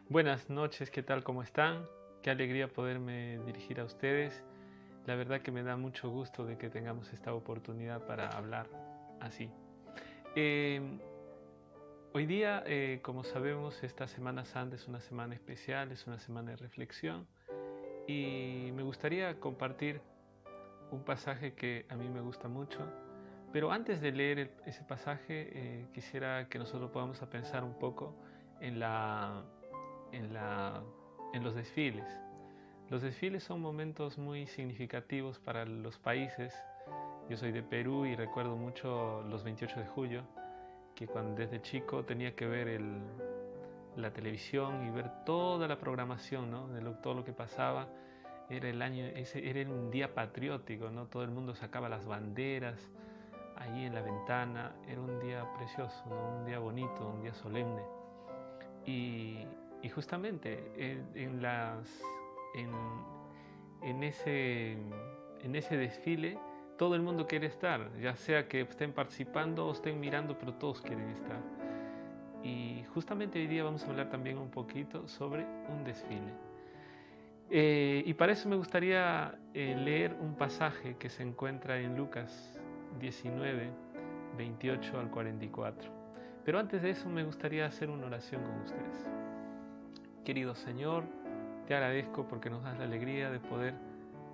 Buenas noches, ¿qué tal? ¿Cómo están? Qué alegría poderme dirigir a ustedes. La verdad que me da mucho gusto de que tengamos esta oportunidad para hablar así. Eh, Hoy día, como sabemos, esta Semana Santa es una semana especial, es una semana de reflexión y me gustaría compartir un pasaje que a mí me gusta mucho. Pero antes de leer ese pasaje, quisiera que nosotros podamos a pensar un poco en en la, en los desfiles. Los desfiles son momentos muy significativos para los países. Yo soy de Perú y recuerdo mucho los 28 de julio, que cuando desde chico tenía que ver la televisión y ver toda la programación, ¿no? Todo lo que pasaba. Era un día patriótico, ¿no? Todo el mundo sacaba las banderas ahí en la ventana. Era un día precioso, ¿no? Un día bonito, un día solemne. Y, y justamente en, en ese, en ese desfile todo el mundo quiere estar, ya sea que estén participando o estén mirando, pero todos quieren estar. Y justamente hoy día vamos a hablar también un poquito sobre un desfile. Y para eso me gustaría leer un pasaje que se encuentra en Lucas 19, 28 al 44. Pero antes de eso me gustaría hacer una oración con ustedes. Querido Señor, te agradezco porque nos das la alegría de poder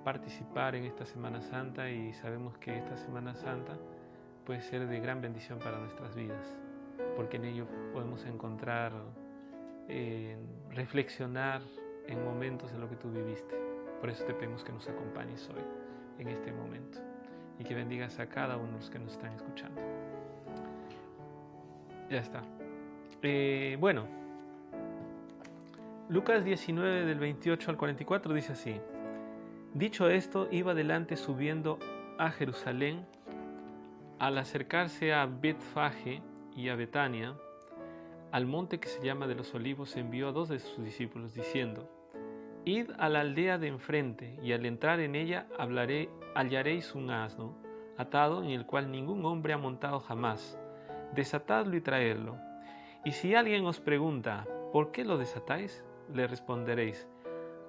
participar en esta Semana Santa y sabemos que esta Semana Santa puede ser de gran bendición para nuestras vidas, porque en ello podemos encontrar, reflexionar en momentos en lo que tú viviste. Por eso te pedimos que nos acompañes hoy, en este momento, y que bendigas a cada uno de los que nos están escuchando. Ya está. Bueno, Lucas 19 del 28 al 44 dice así: Dicho esto, iba adelante subiendo a Jerusalén. Al acercarse a Betfage y a Betania, al monte que se llama de los Olivos, envió a dos de sus discípulos, diciendo: Id a la aldea de enfrente, y al entrar en ella hallaréis un asno atado, en el cual ningún hombre ha montado jamás. Desatadlo y traedlo. Y si alguien os pregunta, ¿por qué lo desatáis?, le responderéis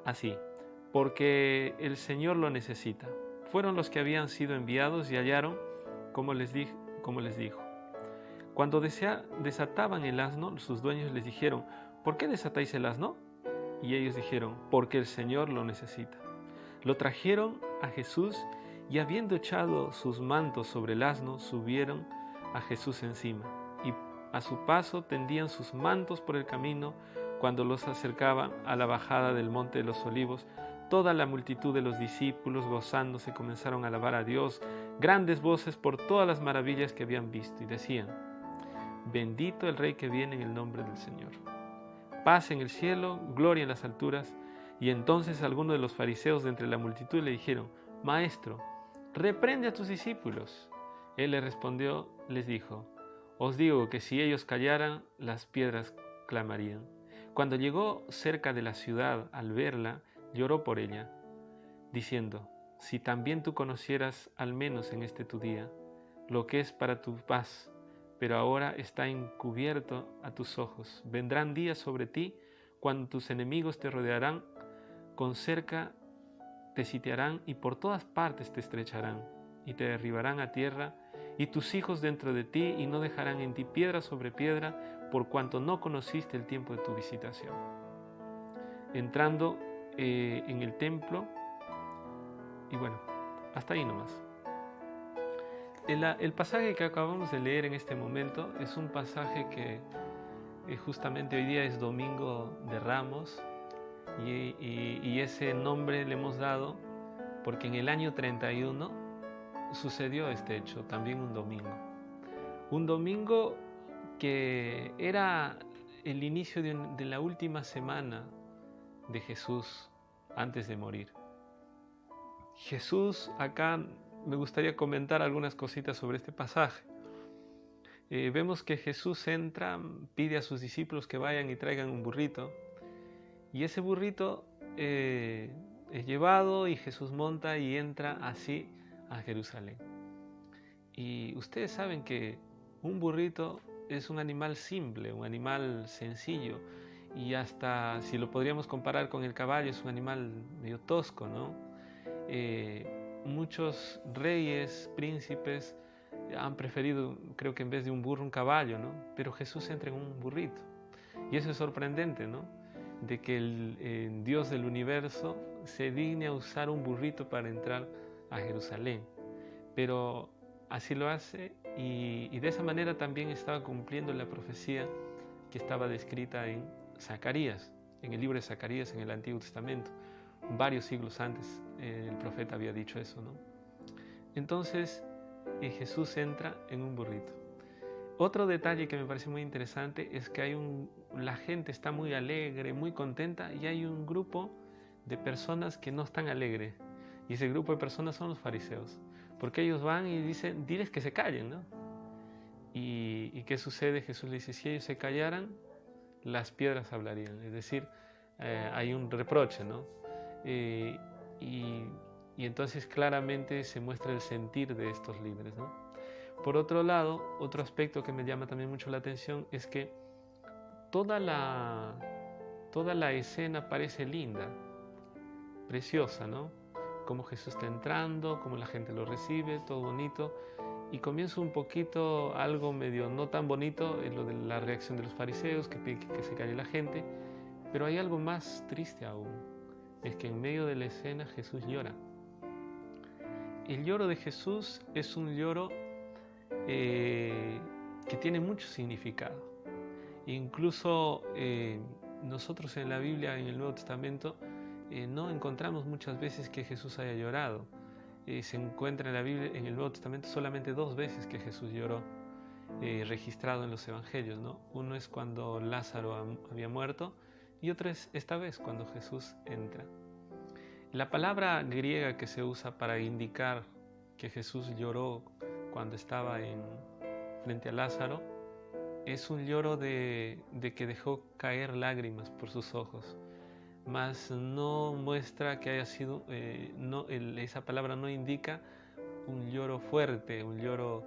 así: porque el Señor lo necesita. Fueron los que habían sido enviados y hallaron como les dijo. Cuando desataban el asno, sus dueños les dijeron: ¿por qué desatáis el asno? Y ellos dijeron: porque el Señor lo necesita. Lo trajeron a Jesús y, habiendo echado sus mantos sobre el asno, subieron a Jesús encima. Y a su paso tendían sus mantos por el camino. Cuando los acercaban a la bajada del monte de los Olivos, toda la multitud de los discípulos, gozándose, comenzaron a alabar a Dios, grandes voces, por todas las maravillas que habían visto, y decían: bendito el Rey que viene en el nombre del Señor. Paz en el cielo, gloria en las alturas. Y entonces algunos de los fariseos de entre la multitud le dijeron: Maestro, reprende a tus discípulos. Él les respondió, les dijo: os digo que si ellos callaran, las piedras clamarían. Cuando llegó cerca de la ciudad, al verla, lloró por ella, diciendo: si también tú conocieras, al menos en este tu día, lo que es para tu paz, pero ahora está encubierto a tus ojos. Vendrán días sobre ti cuando tus enemigos te rodearán, con cerca te sitiarán y por todas partes te estrecharán y te derribarán a tierra, y tus hijos dentro de ti, y no dejarán en ti piedra sobre piedra, por cuanto no conociste el tiempo de tu visitación. Entrando en el templo, y bueno, hasta ahí nomás. El pasaje que acabamos de leer en este momento es un pasaje que justamente hoy día es Domingo de Ramos, y ese nombre le hemos dado porque en el año 31 sucedió este hecho, también un domingo. Un domingo que era el inicio de la última semana de Jesús antes de morir. Jesús, acá me gustaría comentar algunas cositas sobre este pasaje. Vemos que Jesús entra, pide a sus discípulos que vayan y traigan un burrito, y ese burrito es llevado y Jesús monta y entra así a Jerusalén. Y ustedes saben que un burrito es un animal simple, un animal sencillo, y hasta si lo podríamos comparar con el caballo, es un animal medio tosco, ¿no? Muchos reyes, príncipes han preferido, creo que en vez de un burro, un caballo, ¿no? Pero Jesús entra en un burrito. Y eso es sorprendente, ¿no? De que el Dios del universo se digne a usar un burrito para entrar a Jerusalén. Pero así lo hace y de esa manera también estaba cumpliendo la profecía que estaba descrita en Zacarías, en el libro de Zacarías en el Antiguo Testamento. Varios siglos antes el profeta había dicho eso, ¿no? Entonces Jesús entra en un burrito. Otro detalle que me parece muy interesante es que la gente está muy alegre, muy contenta, y hay un grupo de personas que no están alegres. Y ese grupo de personas son los fariseos, porque ellos van y dicen, diles que se callen, ¿no? ¿Y qué sucede? Jesús le dice, si ellos se callaran, las piedras hablarían. Es decir, hay un reproche, ¿no? Y, y entonces claramente se muestra el sentir de estos líderes, ¿no? Por otro lado, otro aspecto que me llama también mucho la atención es que toda la escena parece linda, preciosa, ¿no? Como Jesús está entrando, como la gente lo recibe, todo bonito. Y comienza un poquito algo medio no tan bonito, en lo de la reacción de los fariseos, que piden que se calle la gente. Pero hay algo más triste aún, es que en medio de la escena Jesús llora. El lloro de Jesús es un lloro que tiene mucho significado. Incluso nosotros en la Biblia, en el Nuevo Testamento, no encontramos muchas veces que Jesús haya llorado. Se encuentra en la Biblia, en el Nuevo Testamento, solamente 2 veces que Jesús lloró, registrado en los Evangelios, ¿no? Uno es cuando Lázaro había muerto y otro es esta vez cuando Jesús entra. La palabra griega que se usa para indicar que Jesús lloró cuando estaba frente a Lázaro es un lloro de que dejó caer lágrimas por sus ojos, mas no muestra que haya sido, esa palabra no indica un lloro fuerte, un lloro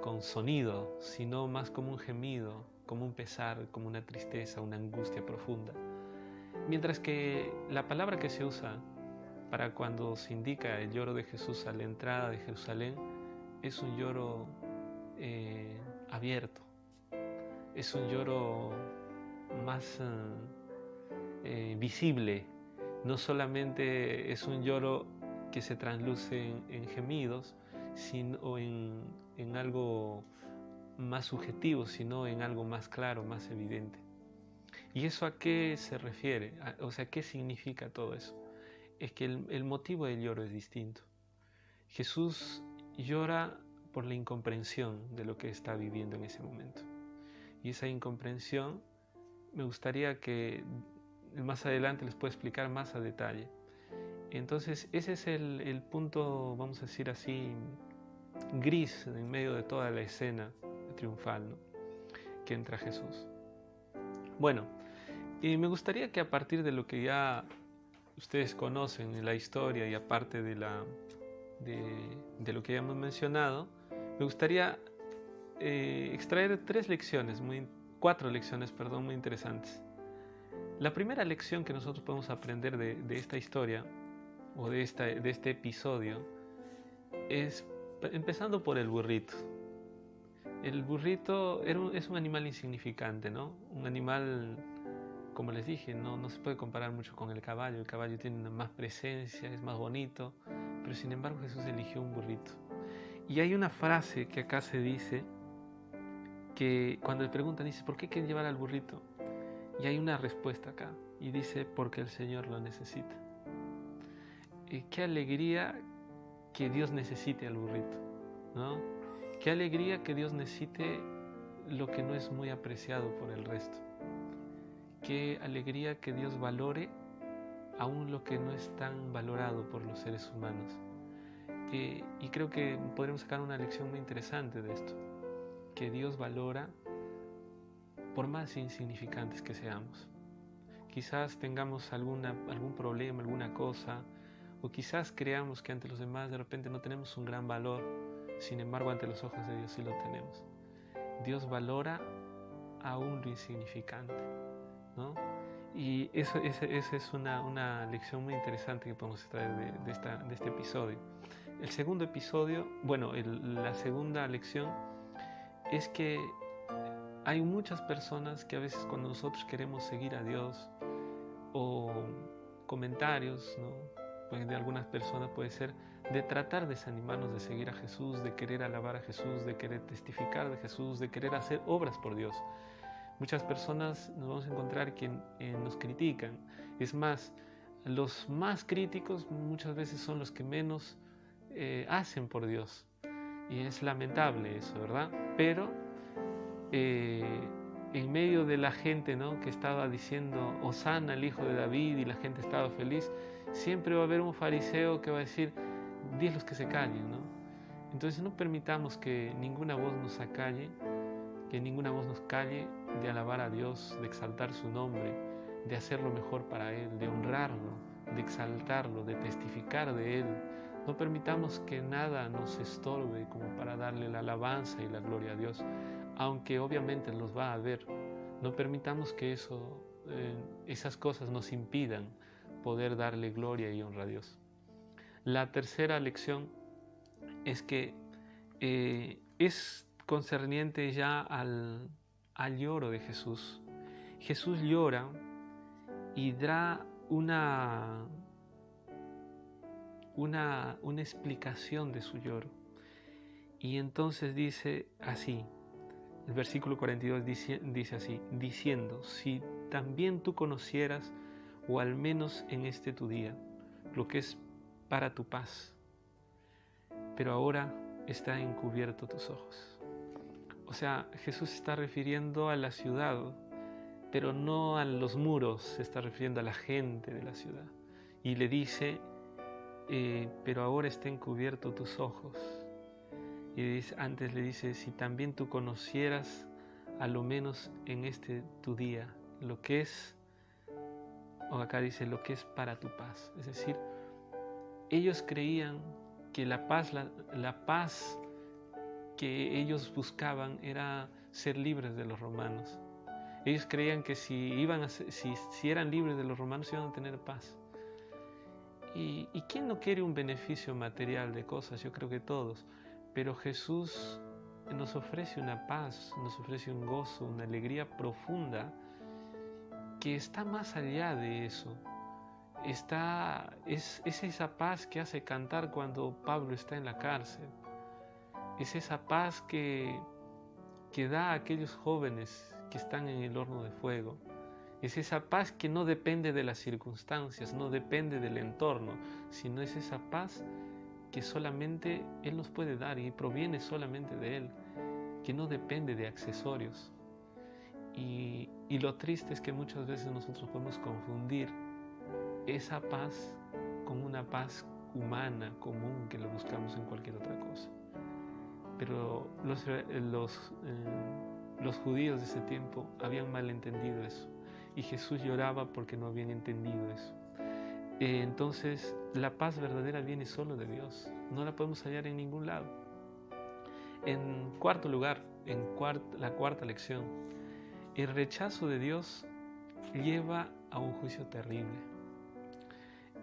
con sonido, sino más como un gemido, como un pesar, como una tristeza, una angustia profunda. Mientras que la palabra que se usa para cuando se indica el lloro de Jesús a la entrada de Jerusalén es un lloro abierto, es un lloro más visible, no solamente es un lloro que se trasluce en gemidos, sino en algo más subjetivo, sino en algo más claro, más evidente. ¿Y eso a qué se refiere? O sea, ¿qué significa todo eso? Es que el motivo del lloro es distinto. Jesús llora por la incomprensión de lo que está viviendo en ese momento. Y esa incomprensión me gustaría que más adelante les pueda explicar más a detalle. Entonces ese es el punto, vamos a decir así, gris en medio de toda la escena triunfal, ¿no?, que entra Jesús. Bueno, me gustaría que a partir de lo que ya ustedes conocen en la historia y aparte de lo que ya hemos mencionado, me gustaría extraer 4 lecciones, muy interesantes. La primera lección que nosotros podemos aprender de esta historia o de este episodio es empezando por el burrito. El burrito es un animal insignificante, ¿no? Un animal, como les dije, no se puede comparar mucho con el caballo. El caballo tiene más presencia, es más bonito, pero sin embargo Jesús eligió un burrito. Y hay una frase que acá se dice, que cuando le preguntan, dice, ¿por qué quieren llevar al burrito? Y hay una respuesta acá, y dice, porque el Señor lo necesita. Qué alegría que Dios necesite al burrito, ¿no? Qué alegría que Dios necesite lo que no es muy apreciado por el resto. Qué alegría que Dios valore aún lo que no es tan valorado por los seres humanos. Y creo que podremos sacar una lección muy interesante de esto, que Dios valora por más insignificantes que seamos. Quizás tengamos algún problema, alguna cosa, o quizás creamos que ante los demás de repente no tenemos un gran valor, sin embargo ante los ojos de Dios sí lo tenemos. Dios valora aún lo insignificante. ¿no? Y esa es una lección muy interesante que podemos extraer de este episodio. El segundo episodio, bueno, la segunda lección es que hay muchas personas que a veces cuando nosotros queremos seguir a Dios, o comentarios, ¿no? Pues de algunas personas puede ser de tratar de desanimarnos de seguir a Jesús, de querer alabar a Jesús, de querer testificar de Jesús, de querer hacer obras por Dios. Muchas personas nos vamos a encontrar que nos critican. Es más, los más críticos muchas veces son los que menos hacen por Dios. Y es lamentable eso, ¿verdad? Pero en medio de la gente, ¿no?, que estaba diciendo Hosana, el hijo de David, y la gente estaba feliz, siempre va a haber un fariseo que va a decir, diles que se callen, ¿no? Entonces no permitamos que ninguna voz nos acalle, que ninguna voz nos calle de alabar a Dios, de exaltar su nombre, de hacer lo mejor para Él, de honrarlo, de exaltarlo, de testificar de Él. No permitamos que nada nos estorbe como para darle la alabanza y la gloria a Dios, aunque obviamente los va a ver. No permitamos que esas cosas nos impidan poder darle gloria y honra a Dios. La tercera lección es que es concerniente ya al lloro de Jesús. Jesús llora y da una explicación de su lloro. Y entonces dice así, el versículo 42 dice así, diciendo, si también tú conocieras, o al menos en este tu día, lo que es para tu paz, pero ahora está encubierto tus ojos. O sea, Jesús se está refiriendo a la ciudad, pero no a los muros, se está refiriendo a la gente de la ciudad. Y le dice, pero ahora está encubierto tus ojos. Y antes le dice, si también tú conocieras, a lo menos en este tu día, lo que es, o acá dice, lo que es para tu paz. Es decir, ellos creían que la paz que ellos buscaban era ser libres de los romanos. Ellos creían que si eran libres de los romanos iban a tener paz. ¿Y quién no quiere un beneficio material de cosas? Yo creo que todos. Pero Jesús nos ofrece una paz, nos ofrece un gozo, una alegría profunda que está más allá de eso. Es esa paz que hace cantar cuando Pablo está en la cárcel. Es esa paz que da a aquellos jóvenes que están en el horno de fuego. Es esa paz que no depende de las circunstancias, no depende del entorno, sino es esa paz que solamente Él nos puede dar y proviene solamente de Él, que no depende de accesorios. Y lo triste es que muchas veces nosotros podemos confundir esa paz con una paz humana, común, que lo buscamos en cualquier otra cosa. Pero los judíos de ese tiempo habían malentendido eso, y Jesús lloraba porque no habían entendido eso. Entonces la paz verdadera viene solo de Dios, no la podemos hallar en ningún lado. En cuarto lugar, la cuarta lección, el rechazo de Dios lleva a un juicio terrible.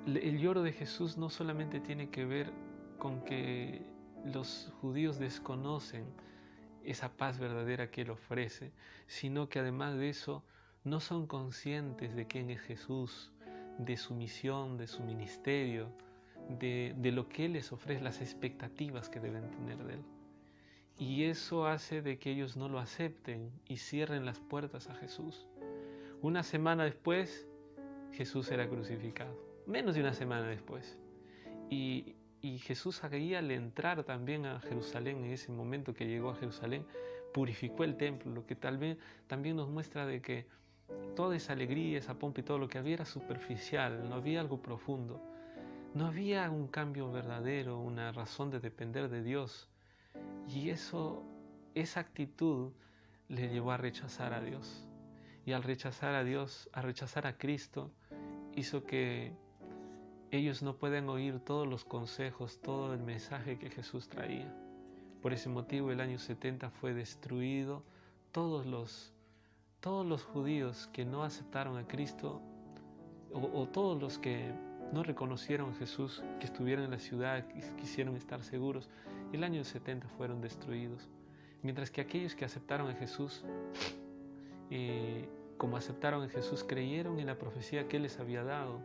El lloro de Jesús no solamente tiene que ver con que los judíos desconocen esa paz verdadera que Él ofrece, sino que además de eso no son conscientes de quién es Jesús, de su misión, de su ministerio, de lo que Él les ofrece, las expectativas que deben tener de Él. Y eso hace de que ellos no lo acepten y cierren las puertas a Jesús. Una semana después, Jesús era crucificado. Menos de una semana después. Y Jesús ahí, al entrar también a Jerusalén, en ese momento que llegó a Jerusalén, purificó el templo, lo que tal vez también nos muestra de que toda esa alegría, esa pompa y todo lo que había era superficial, no había algo profundo, no había un cambio verdadero, una razón de depender de Dios. Y esa actitud le llevó a rechazar a Dios. Y al rechazar a Dios, a rechazar a Cristo, hizo que ellos no pueden oír todos los consejos, todo el mensaje que Jesús traía. Por ese motivo el año 70 fue destruido, todos todos los judíos que no aceptaron a Cristo, o todos los que no reconocieron a Jesús, que estuvieron en la ciudad, que quisieron estar seguros, el año 70 fueron destruidos. Mientras que aquellos que aceptaron a Jesús, como aceptaron a Jesús, creyeron en la profecía que Él les había dado.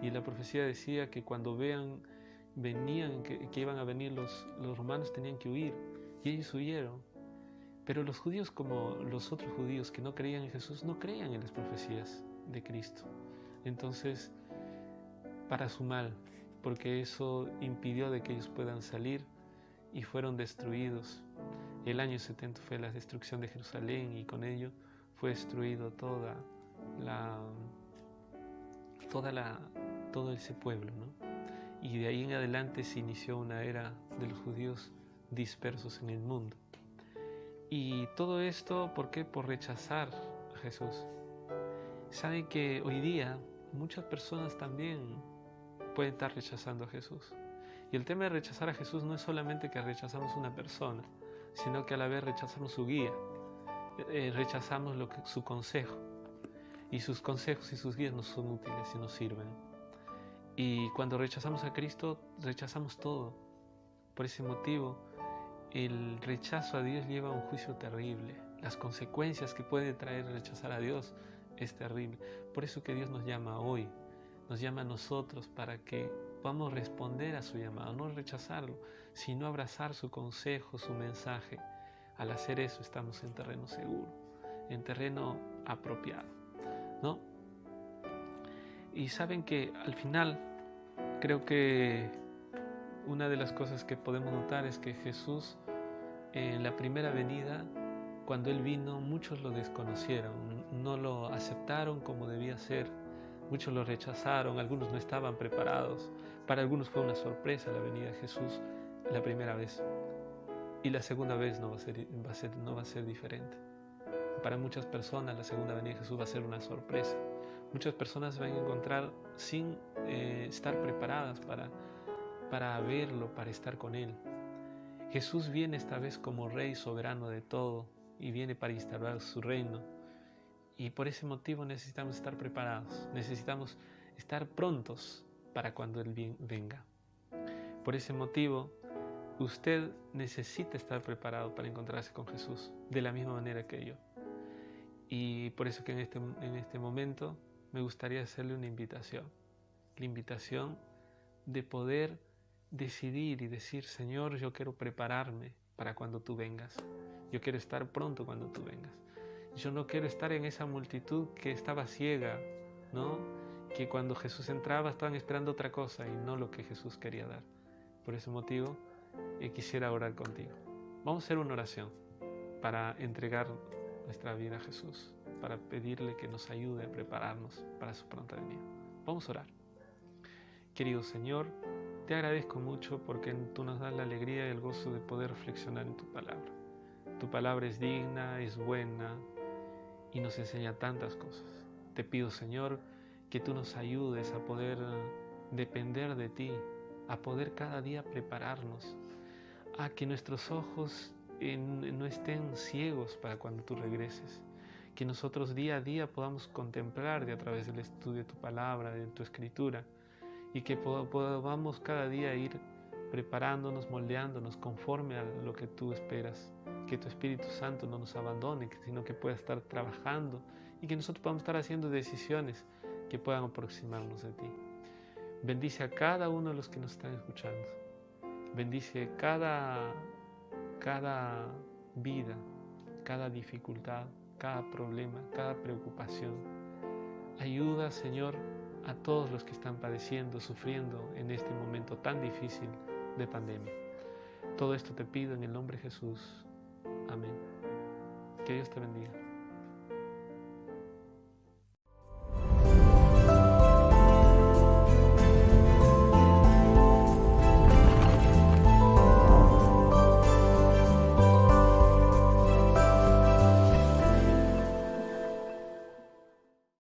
Y la profecía decía que cuando venían, que iban a venir los romanos, tenían que huir. Y ellos huyeron. Pero los judíos, como los otros judíos que no creían en Jesús, no creían en las profecías de Cristo. Entonces, para su mal, porque eso impidió de que ellos puedan salir y fueron destruidos. El año 70 fue la destrucción de Jerusalén y con ello fue destruido todo ese pueblo, ¿no? Y de ahí en adelante se inició una era de los judíos dispersos en el mundo. Y todo esto, ¿por qué? Por rechazar a Jesús. Saben que hoy día muchas personas también pueden estar rechazando a Jesús. Y el tema de rechazar a Jesús no es solamente que rechazamos una persona, sino que a la vez rechazamos su guía, rechazamos su consejo. Y sus consejos y sus guías no son útiles y no sirven. Y cuando rechazamos a Cristo, rechazamos todo. Por ese motivo, el rechazo a Dios lleva a un juicio terrible. Las consecuencias que puede traer rechazar a Dios es terrible. Por eso que Dios nos llama hoy, nos llama a nosotros para que podamos responder a su llamado, no rechazarlo, sino abrazar su consejo, su mensaje. Al hacer eso estamos en terreno seguro, en terreno apropiado, ¿no? Y saben que al final creo que una de las cosas que podemos notar es que Jesús en la primera venida, cuando Él vino, muchos lo desconocieron, no lo aceptaron como debía ser, muchos lo rechazaron, algunos no estaban preparados. Para algunos fue una sorpresa la venida de Jesús la primera vez, y la segunda vez no va a ser diferente. Para muchas personas la segunda venida de Jesús va a ser una sorpresa. Muchas personas van a encontrar sin estar preparadas para verlo, para estar con Él. Jesús viene esta vez como Rey soberano de todo y viene para instaurar su reino. Y por ese motivo necesitamos estar preparados, necesitamos estar prontos para cuando Él venga. Por ese motivo, usted necesita estar preparado para encontrarse con Jesús, de la misma manera que yo. Y por eso que en este momento me gustaría hacerle una invitación. La invitación de poder decidir y decir: Señor, yo quiero prepararme para cuando tú vengas. Yo quiero estar pronto cuando tú vengas. Yo no quiero estar en esa multitud que estaba ciega, ¿no? Que cuando Jesús entraba estaban esperando otra cosa y no lo que Jesús quería dar. Por ese motivo quisiera orar contigo. Vamos a hacer una oración para entregar nuestra vida a Jesús, para pedirle que nos ayude a prepararnos para su pronta venida. Vamos a orar. Querido Señor, te agradezco mucho porque tú nos das la alegría y el gozo de poder reflexionar en tu palabra. Tu palabra es digna, es buena y nos enseña tantas cosas. Te pido, Señor, que tú nos ayudes a poder depender de ti, a poder cada día prepararnos, a que nuestros ojos no estén ciegos para cuando tú regreses, que nosotros día a día podamos contemplarte a través del estudio de tu palabra, de tu escritura, y que podamos cada día ir preparándonos, moldeándonos conforme a lo que tú esperas, que tu Espíritu Santo no nos abandone, sino que pueda estar trabajando y que nosotros podamos estar haciendo decisiones que puedan aproximarnos de ti. Bendice a cada uno de los que nos están escuchando. Bendice cada vida, cada dificultad, cada problema, cada preocupación. Ayuda, Señor, a todos los que están padeciendo, sufriendo en este momento tan difícil de pandemia. Todo esto te pido en el nombre de Jesús. Amén. Que Dios te bendiga.